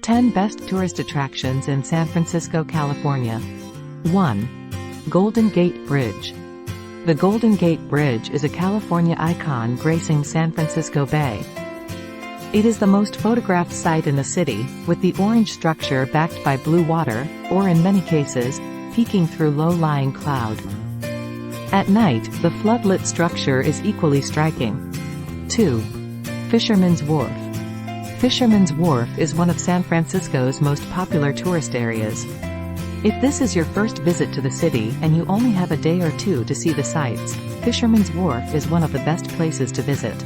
10 Best Tourist Attractions in San Francisco, California. 1. Golden Gate Bridge. The Golden Gate Bridge is a California icon gracing San Francisco Bay. It is the most photographed site in the city, with the orange structure backed by blue water, or in many cases, peeking through low-lying cloud. At night, the floodlit structure is equally striking. 2. Fisherman's Wharf. Fisherman's Wharf is one of San Francisco's most popular tourist areas. If this is your first visit to the city and you only have a day or two to see the sights, Fisherman's Wharf is one of the best places to visit.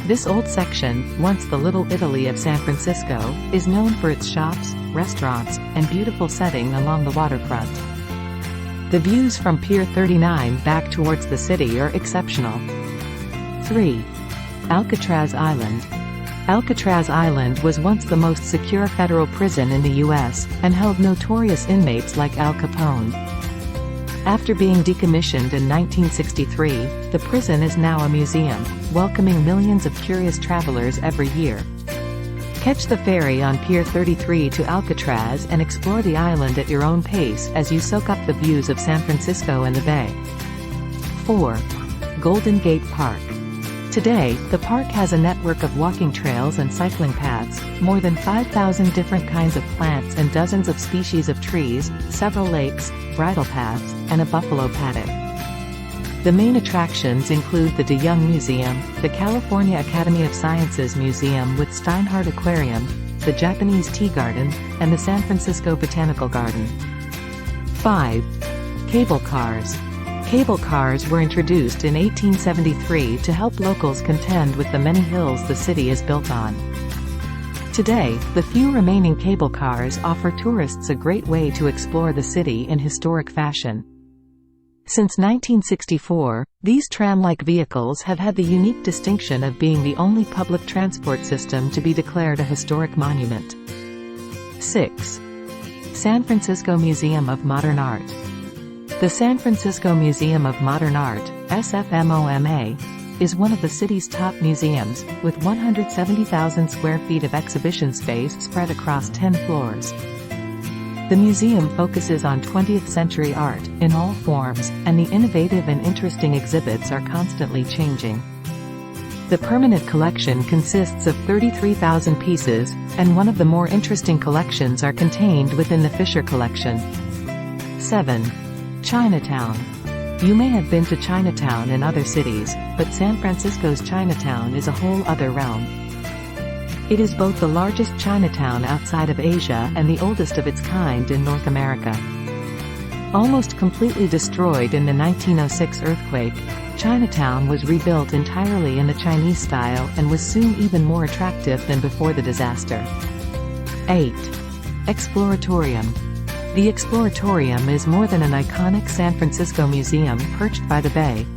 This old section, once the Little Italy of San Francisco, is known for its shops, restaurants, and beautiful setting along the waterfront. The views from Pier 39 back towards the city are exceptional. 3. Alcatraz Island. Alcatraz Island was once the most secure federal prison in the U.S., and held notorious inmates like Al Capone. After being decommissioned in 1963, the prison is now a museum, welcoming millions of curious travelers every year. Catch the ferry on Pier 33 to Alcatraz and explore the island at your own pace as you soak up the views of San Francisco and the Bay. 4. Golden Gate Park. Today, the park has a network of walking trails and cycling paths, more than 5,000 different kinds of plants and dozens of species of trees, several lakes, bridle paths, and a buffalo paddock. The main attractions include the DeYoung Museum, the California Academy of Sciences Museum with Steinhardt Aquarium, the Japanese Tea Garden, and the San Francisco Botanical Garden. 5. Cable cars. Cable cars were introduced in 1873 to help locals contend with the many hills the city is built on. Today, the few remaining cable cars offer tourists a great way to explore the city in historic fashion. Since 1964, these tram-like vehicles have had the unique distinction of being the only public transport system to be declared a historic monument. 6. San Francisco Museum of Modern Art. The San Francisco Museum of Modern Art, SFMOMA, is one of the city's top museums, with 170,000 square feet of exhibition space spread across 10 floors. The museum focuses on 20th-century art, in all forms, and the innovative and interesting exhibits are constantly changing. The permanent collection consists of 33,000 pieces, and one of the more interesting collections are contained within the Fisher Collection. 7. Chinatown. You may have been to Chinatown in other cities, but San Francisco's Chinatown is a whole other realm. It is both the largest Chinatown outside of Asia and the oldest of its kind in North America. Almost completely destroyed in the 1906 earthquake, Chinatown was rebuilt entirely in the Chinese style and was soon even more attractive than before the disaster. 8. Exploratorium. The Exploratorium is more than an iconic San Francisco museum perched by the bay.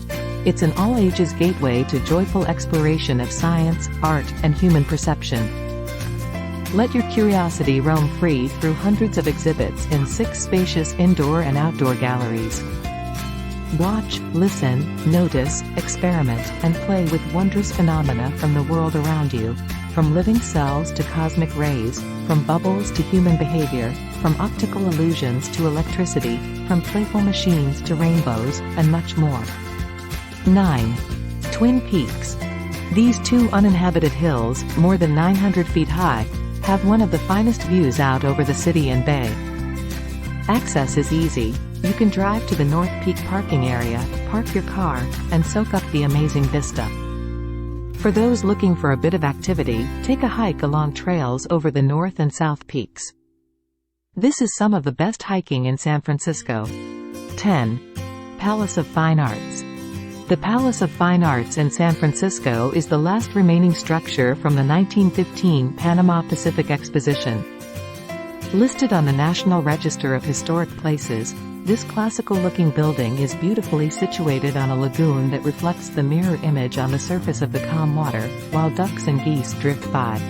It's an all-ages gateway to joyful exploration of science, art, and human perception. Let your curiosity roam free through hundreds of exhibits in 6 spacious indoor and outdoor galleries. Watch, listen, notice, experiment, and play with wondrous phenomena from the world around you. From living cells to cosmic rays, from bubbles to human behavior, from optical illusions to electricity, from playful machines to rainbows, and much more. 9. Twin Peaks. These 2 uninhabited hills, more than 900 feet high, have one of the finest views out over the city and bay. Access is easy. You can drive to the North Peak parking area, park your car, and soak up the amazing vista. For those looking for a bit of activity, take a hike along trails over the North and South Peaks. This is some of the best hiking in San Francisco. 10. Palace of Fine Arts. The Palace of Fine Arts in San Francisco is the last remaining structure from the 1915 Panama Pacific Exposition. Listed on the National Register of Historic Places, this classical-looking building is beautifully situated on a lagoon that reflects the mirror image on the surface of the calm water, while ducks and geese drift by.